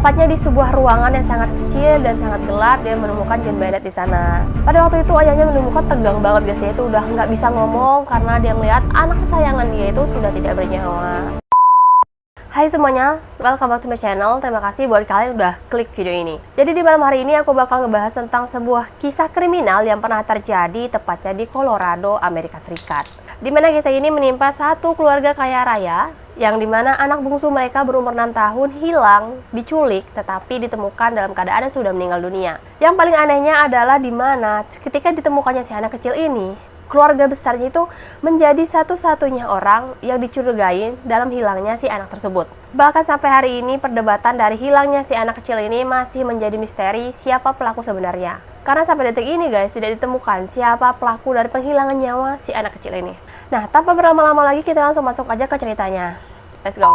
Tepatnya di sebuah ruangan yang sangat kecil dan sangat gelap, dia menemukan John Bennett di sana. Pada waktu itu ayahnya menemukan tegang banget guys, dia itu udah nggak bisa ngomong karena dia melihat anak kesayangan dia itu sudah tidak bernyawa. Hai semuanya, welcome back to my channel. Terima kasih buat kalian udah klik video ini. Jadi di malam hari ini aku bakal ngebahas tentang sebuah kisah kriminal yang pernah terjadi tepatnya di Colorado, Amerika Serikat. Dimana kisah ini menimpa satu keluarga kaya raya yang dimana anak bungsu mereka berumur 6 tahun hilang, diculik, tetapi ditemukan dalam keadaan yang sudah meninggal dunia. Yang paling anehnya adalah dimana ketika ditemukannya si anak kecil ini, keluarga besarnya itu menjadi satu-satunya orang yang dicurigai dalam hilangnya si anak tersebut. Bahkan sampai hari ini perdebatan dari hilangnya si anak kecil ini masih menjadi misteri siapa pelaku sebenarnya. Karena sampai detik ini guys, tidak ditemukan siapa pelaku dari penghilangan nyawa si anak kecil ini. Nah, tanpa berlama-lama lagi kita langsung masuk aja ke ceritanya. Let's go!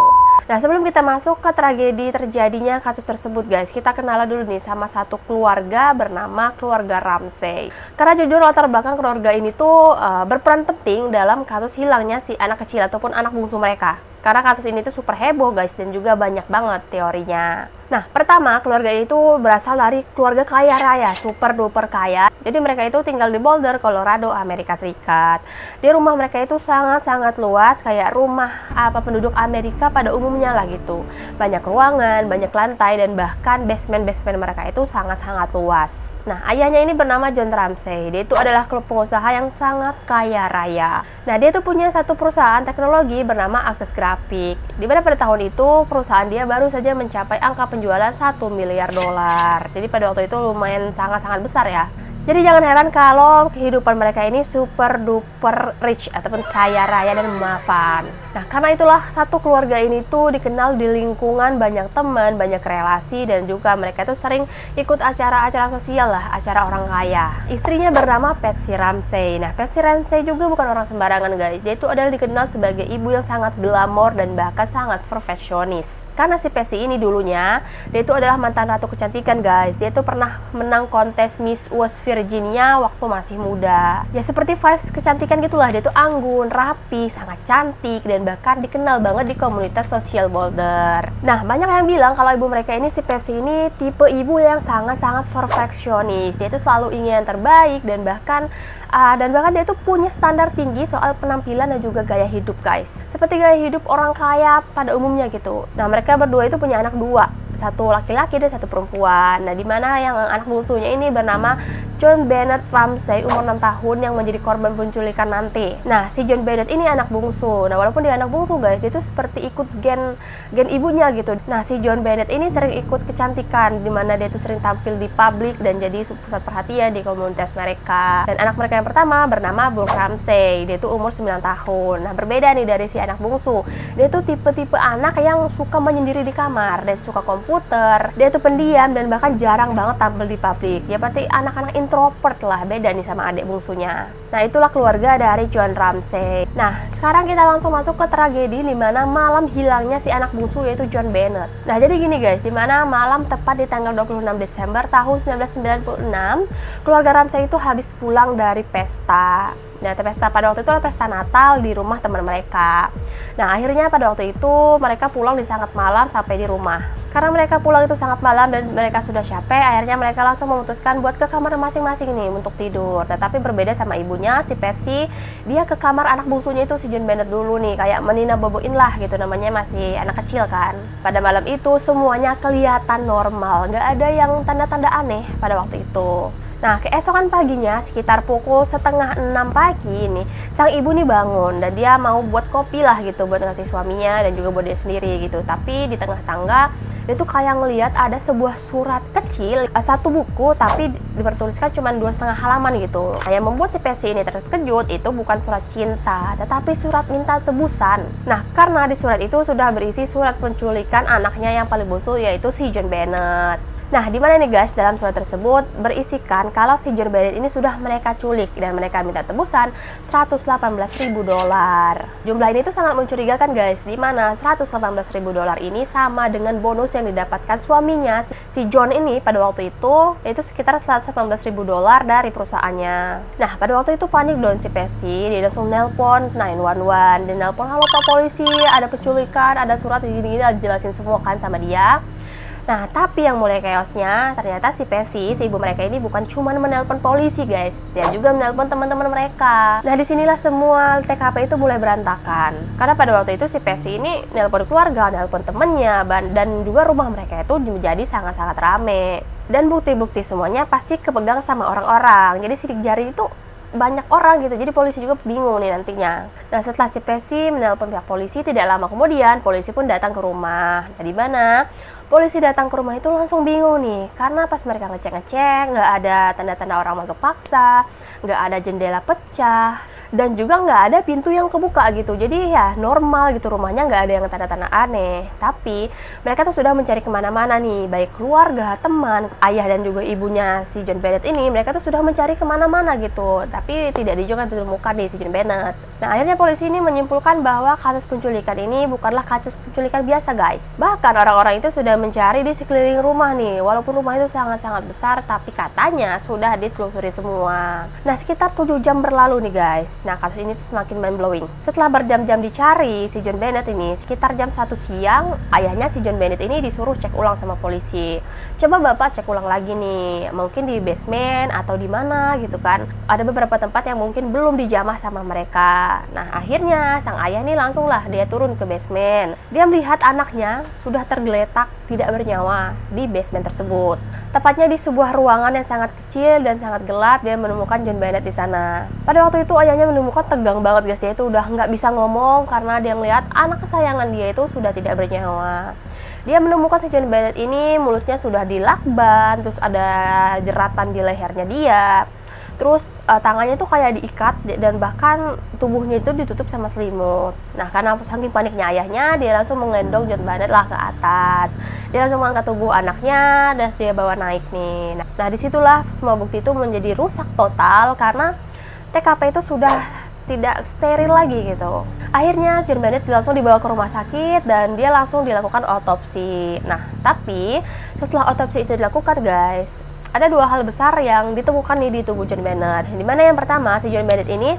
Nah, sebelum kita masuk ke tragedi terjadinya kasus tersebut guys, kita kenalan dulu nih sama satu keluarga bernama keluarga Ramsey. Karena jujur latar belakang keluarga ini tuh berperan penting dalam kasus hilangnya si anak kecil ataupun anak bungsu mereka. Karena kasus ini tuh super heboh guys dan juga banyak banget teorinya. Nah, pertama keluarga ini tuh berasal dari keluarga kaya raya, super duper kaya. Jadi mereka itu tinggal di Boulder, Colorado, Amerika Serikat. Di rumah mereka itu sangat-sangat luas, kayak rumah penduduk Amerika pada umumnya lah gitu. Banyak ruangan, banyak lantai, dan bahkan basement-basement mereka itu sangat-sangat luas. Nah, ayahnya ini bernama John Ramsey. Dia itu adalah klub pengusaha yang sangat kaya raya. Nah, dia tuh punya satu perusahaan teknologi bernama Access Graphics. Dimana pada tahun itu perusahaan dia baru saja mencapai angka penjualan 1 miliar dolar. Jadi pada waktu itu lumayan sangat-sangat besar ya. Jadi jangan heran kalau kehidupan mereka ini super duper rich ataupun kaya raya dan mapan. Nah, karena itulah satu keluarga ini tuh dikenal di lingkungan banyak teman, banyak relasi, dan juga mereka tuh sering ikut acara-acara sosial lah, acara orang kaya. Istrinya bernama Patsy Ramsey. Nah, Patsy Ramsey juga bukan orang sembarangan guys. Dia itu adalah dikenal sebagai ibu yang sangat glamor dan bahkan sangat perfeksionis. Karena si Patsy ini dulunya, dia itu adalah mantan ratu kecantikan guys. Dia itu pernah menang kontes Miss West Virginia waktu masih muda. Ya seperti vibes kecantikan gitulah, dia tuh anggun, rapi, sangat cantik, dan bahkan dikenal banget di komunitas sosial Boulder. Nah, banyak yang bilang kalau ibu mereka ini, si Patsy ini tipe ibu yang sangat-sangat perfeksionis. Dia tuh selalu ingin yang terbaik dan bahkan dia tuh punya standar tinggi soal penampilan dan juga gaya hidup guys. Seperti gaya hidup orang kaya pada umumnya gitu. Nah, mereka berdua itu punya anak dua, satu laki-laki dan satu perempuan. Nah, dimana yang anak bungsunya ini bernama John Bennett Ramsey, umur 6 tahun, yang menjadi korban penculikan nanti. Nah, si John Bennett ini anak bungsu. Nah, walaupun dia anak bungsu guys, dia itu seperti ikut gen ibunya gitu. Nah, si John Bennett ini sering ikut kecantikan, dimana dia tuh sering tampil di publik dan jadi pusat perhatian di komunitas mereka. Dan anak mereka yang pertama bernama Brooke Ramsey. Dia tuh umur 9 tahun. Nah, berbeda nih dari si anak bungsu. Dia tuh tipe-tipe anak yang suka menyendiri di kamar, dan suka komputer. Dia tuh pendiam dan bahkan jarang banget tampil di publik. Ya berarti anak-anak introvert lah, beda nih sama adik bungsunya. Nah, itulah keluarga dari John Ramsey. Nah, sekarang kita langsung masuk ke tragedi di mana malam hilangnya si anak bungsu yaitu John Bennett. Nah, jadi gini guys, di mana malam tepat di tanggal 26 Desember tahun 1996, keluarga Ramsey itu habis pulang dari pesta. Nah, pesta pada waktu itu adalah pesta Natal di rumah teman mereka. Nah, akhirnya pada waktu itu mereka pulang di sangat malam sampai di rumah. Karena mereka pulang itu sangat malam dan mereka sudah capek, akhirnya mereka langsung memutuskan buat ke kamar masing-masing nih untuk tidur. Tetapi berbeda sama ibunya, si Patsy, dia ke kamar anak bungsunya itu si John Bennett dulu nih, kayak menina boboin lah gitu, namanya masih anak kecil kan. Pada malam itu semuanya kelihatan normal, nggak ada yang tanda-tanda aneh pada waktu itu. Nah, keesokan paginya sekitar pukul 5:30 pagi nih, sang ibu nih bangun dan dia mau buat kopi lah gitu buat ngasih suaminya dan juga buat dia sendiri gitu. Tapi di tengah tangga dia tuh kayak ngelihat ada sebuah surat kecil, satu buku tapi bertuliskan cuma 2,5 halaman gitu. Yang membuat si Patsy ini terkejut itu bukan surat cinta, tetapi surat minta tebusan. Nah, karena di surat itu sudah berisi surat penculikan anaknya yang paling bungsu yaitu si John Bennett. Nah, di mana nih guys, dalam surat tersebut berisikan kalau si John Bennett ini sudah mereka culik dan mereka minta tebusan $118.000. Jumlah ini tuh sangat mencurigakan guys, di mana $118.000 ini sama dengan bonus yang didapatkan suaminya si John ini pada waktu itu sekitar $118.000 dari perusahaannya. Nah, pada waktu itu panik dong si Patsy, dia langsung nelpon 911, dia nelpon, "Halo Pak Polisi, ada penculikan, ada surat gini-gini," dijelasin semua kan sama dia. Nah, tapi yang mulai chaosnya, ternyata si Pesi, si ibu mereka ini bukan cuma menelpon polisi, guys. Dia juga menelpon teman-teman mereka. Nah, disinilah semua TKP itu mulai berantakan. Karena pada waktu itu si Pesi ini nelpon keluarga, nelpon temennya, dan juga rumah mereka itu menjadi sangat-sangat rame. Dan bukti-bukti semuanya pasti kepegang sama orang-orang. Jadi sidik jari itu banyak orang gitu, jadi polisi juga bingung nih nantinya. Nah, setelah si Pesi menelpon pihak polisi, tidak lama kemudian polisi pun datang ke rumah. Nah, di mana polisi datang ke rumah itu langsung bingung nih, karena pas mereka ngecek-ngecek, nggak ada tanda-tanda orang masuk paksa, nggak ada jendela pecah, dan juga nggak ada pintu yang kebuka gitu. Jadi ya normal gitu, rumahnya nggak ada yang tanda-tanda aneh. Tapi mereka tuh sudah mencari kemana-mana nih, baik keluarga, teman, ayah dan juga ibunya si John Bennett ini, mereka tuh sudah mencari kemana-mana gitu, tapi tidak ditemukan nih si John Bennett. Nah, akhirnya polisi ini menyimpulkan bahwa kasus penculikan ini bukanlah kasus penculikan biasa, guys. Bahkan orang-orang itu sudah mencari di sekeliling rumah nih, walaupun rumah itu sangat-sangat besar, tapi katanya sudah ditelusuri semua. Nah, sekitar 7 jam berlalu nih, guys. Nah, kasus ini tuh semakin mind-blowing. Setelah berjam-jam dicari, si John Bennett ini, sekitar jam 1 siang, ayahnya si John Bennett ini disuruh cek ulang sama polisi. Coba bapak cek ulang lagi nih, mungkin di basement atau di mana gitu kan. Ada beberapa tempat yang mungkin belum dijamah sama mereka. Nah, akhirnya sang ayah nih langsunglah dia turun ke basement. Dia melihat anaknya sudah tergeletak tidak bernyawa di basement tersebut. Tepatnya di sebuah ruangan yang sangat kecil dan sangat gelap, dia menemukan John Bennett di sana. Pada waktu itu ayahnya menemukan tegang banget, guys. Dia itu udah nggak bisa ngomong karena dia melihat anak kesayangan dia itu sudah tidak bernyawa. Dia menemukan si John Bennett ini mulutnya sudah dilakban, terus ada jeratan di lehernya dia. Terus tangannya tuh kayak diikat dan bahkan tubuhnya itu ditutup sama selimut. Nah, karena saking paniknya ayahnya, dia langsung menggendong John Bennett lah ke atas. Dia langsung mengangkat tubuh anaknya dan dia bawa naik nih. Nah, disitulah semua bukti itu menjadi rusak total karena TKP itu sudah tidak steril lagi gitu. Akhirnya John Bennett langsung dibawa ke rumah sakit dan dia langsung dilakukan otopsi. Nah, tapi setelah otopsi itu dilakukan, guys, ada 2 hal besar yang ditemukan nih di tubuh John Bennett. Dimana yang pertama, si John Bennett ini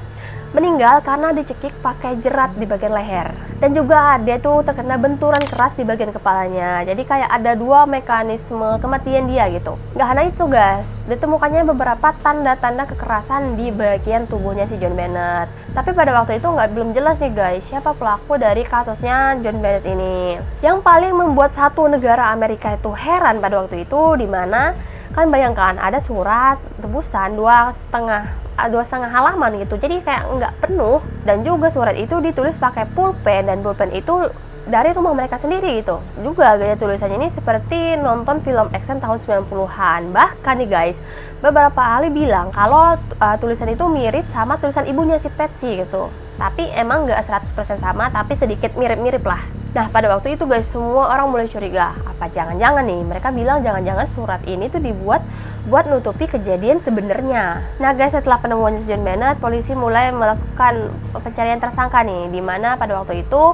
meninggal karena dicekik pakai jerat di bagian leher. Dan juga dia tuh terkena benturan keras di bagian kepalanya. Jadi kayak ada 2 mekanisme kematian dia gitu. Gak hanya itu, guys, ditemukannya beberapa tanda-tanda kekerasan di bagian tubuhnya si John Bennett. Tapi pada waktu itu belum jelas nih, guys, siapa pelaku dari kasusnya John Bennett ini. Yang paling membuat satu negara Amerika itu heran pada waktu itu, dimana kalian bayangkan ada surat tebusan 2,5 halaman gitu, jadi kayak nggak penuh, dan juga surat itu ditulis pakai pulpen, dan pulpen itu dari rumah mereka sendiri gitu. Juga gaya tulisannya ini seperti nonton film action tahun 90-an. Bahkan nih, guys, beberapa ahli bilang kalau tulisan itu mirip sama tulisan ibunya si Patsy gitu. Tapi emang nggak 100% sama, tapi sedikit mirip-mirip lah. Nah, pada waktu itu, guys, semua orang mulai curiga. Apa jangan-jangan nih, mereka bilang jangan-jangan surat ini tuh dibuat buat nutupi kejadian sebenarnya. Nah, guys, setelah penemuan John Bennett, polisi mulai melakukan pencarian tersangka nih, dimana pada waktu itu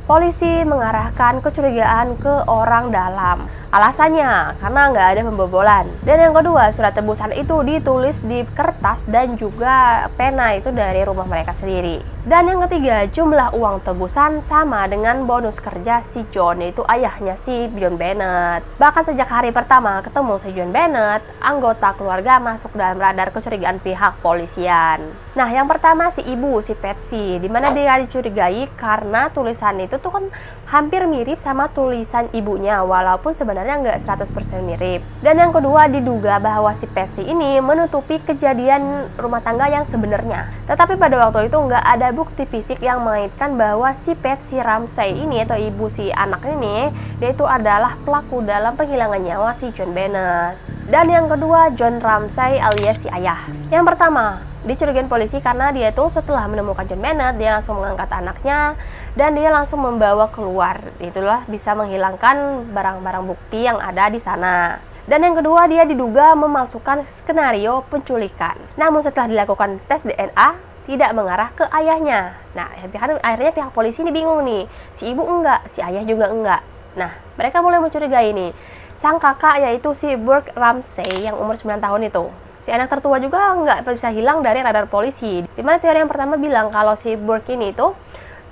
polisi mengarahkan kecurigaan ke orang dalam. Alasannya, karena nggak ada pembobolan. Dan yang kedua, surat tebusan itu ditulis di kertas dan juga pena itu dari rumah mereka sendiri. Dan yang ketiga, jumlah uang tebusan sama dengan bonus kerja si John, yaitu ayahnya si John Bennett. Bahkan sejak hari pertama ketemu si John Bennett, anggota keluarga masuk dalam radar kecurigaan pihak polisian. Nah, yang pertama si ibu, si Patsy, dimana dia dicurigai karena tulisan itu tuh kan hampir mirip sama tulisan ibunya, walaupun sebenarnya nggak 100% mirip. Dan yang kedua, diduga bahwa si Patsy ini menutupi kejadian rumah tangga yang sebenarnya. Tetapi pada waktu itu nggak ada bukti fisik yang mengaitkan bahwa si Patsy Ramsey ini atau ibu si anak ini, dia itu adalah pelaku dalam penghilangan nyawa si John Bennett. Dan yang kedua, John Ramsey alias si ayah. Yang pertama, dicurigain polisi karena dia tuh setelah menemukan John Bennett, dia langsung mengangkat anaknya dan dia langsung membawa keluar. Itulah bisa menghilangkan barang-barang bukti yang ada di sana. Dan yang kedua, dia diduga memalsukan skenario penculikan. Namun setelah dilakukan tes DNA, tidak mengarah ke ayahnya. Nah, akhirnya pihak polisi ini bingung nih. Si ibu enggak, si ayah juga enggak. Nah, mereka mulai mencurigai nih sang kakak, yaitu si Burke Ramsey yang umur 9 tahun itu. Si anak tertua juga nggak bisa hilang dari radar polisi. Dimana teori yang pertama bilang kalau si Burke ini itu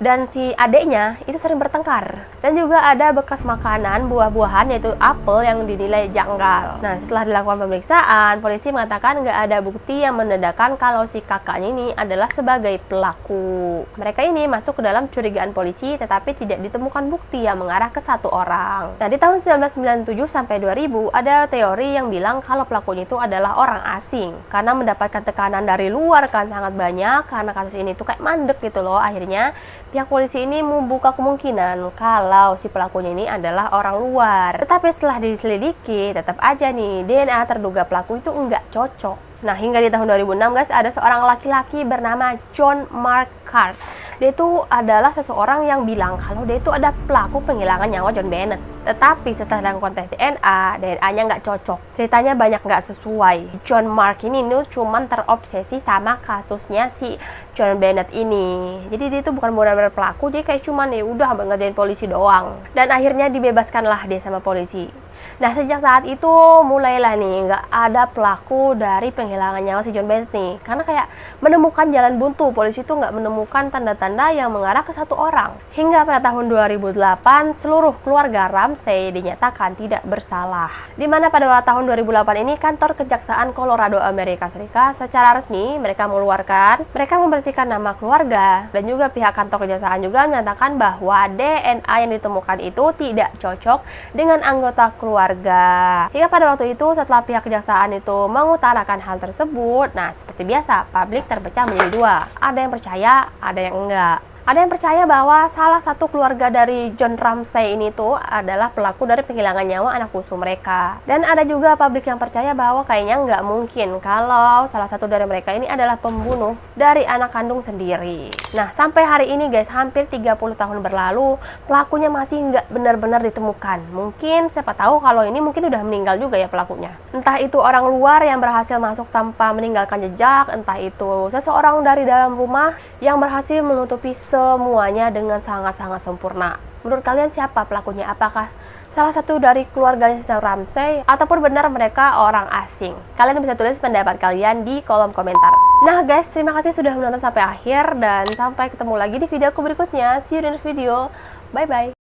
dan si adeknya itu sering bertengkar. Dan juga ada bekas makanan buah-buahan yaitu apel yang dinilai janggal. Nah, setelah dilakukan pemeriksaan, polisi mengatakan nggak ada bukti yang menandakan kalau si kakaknya ini adalah sebagai pelaku. Mereka ini masuk ke dalam curigaan polisi, tetapi tidak ditemukan bukti yang mengarah ke satu orang. Nah, di tahun 1997 sampai 2000 ada teori yang bilang kalau pelakunya itu adalah orang asing karena mendapatkan tekanan dari luar kan sangat banyak, karena kasus ini tuh kayak mandek gitu loh. Akhirnya pihak polisi ini membuka kemungkinan kalau si pelakunya ini adalah orang luar. Tetapi setelah diselidiki, tetap aja nih DNA terduga pelaku itu enggak cocok. Nah, hingga di tahun 2006 guys, ada seorang laki-laki bernama John Mark Card. Dia itu adalah seseorang yang bilang kalau dia itu ada pelaku penghilangan nyawa John Bennett. Tetapi setelah dilakukan tes DNA, DNA-nya nggak cocok. Ceritanya banyak nggak sesuai. John Mark ini cuman terobsesi sama kasusnya si John Bennett ini. Jadi dia itu bukan benar-benar pelaku, dia kayak cuman ya udah ngerjain polisi doang. Dan akhirnya dibebaskanlah dia sama polisi. Nah, sejak saat itu mulailah nih nggak ada pelaku dari penghilangan nyawa si John Bennett nih. Karena kayak menemukan jalan buntu, polisi itu nggak menemukan tanda-tanda yang mengarah ke satu orang. Hingga pada tahun 2008, seluruh keluarga Ramsey dinyatakan tidak bersalah. Dimana pada tahun 2008 ini kantor Kejaksaan Colorado Amerika Serikat secara resmi mereka membersihkan nama keluarga, dan juga pihak kantor kejaksaan juga menyatakan bahwa DNA yang ditemukan itu tidak cocok dengan anggota keluarga. Hingga pada waktu itu setelah pihak kejaksaan itu mengutarakan hal tersebut, nah seperti biasa publik terpecah menjadi dua. Ada yang percaya, ada yang enggak. Ada yang percaya bahwa salah satu keluarga dari John Ramsey ini tuh adalah pelaku dari penghilangan nyawa anak bungsu mereka. Dan ada juga publik yang percaya bahwa kayaknya nggak mungkin kalau salah satu dari mereka ini adalah pembunuh dari anak kandung sendiri. Nah, sampai hari ini guys, hampir 30 tahun berlalu, pelakunya masih nggak benar-benar ditemukan. Mungkin siapa tahu kalau ini mungkin udah meninggal juga ya pelakunya. Entah itu orang luar yang berhasil masuk tanpa meninggalkan jejak, entah itu seseorang dari dalam rumah yang berhasil menutupi semuanya dengan sangat-sangat sempurna. Menurut kalian siapa pelakunya? Apakah salah satu dari keluarganya Ramsey ataupun benar mereka orang asing? Kalian bisa tulis pendapat kalian di kolom komentar. Nah guys, terima kasih sudah menonton sampai akhir dan sampai ketemu lagi di videoku berikutnya. See you in the next video. Bye bye.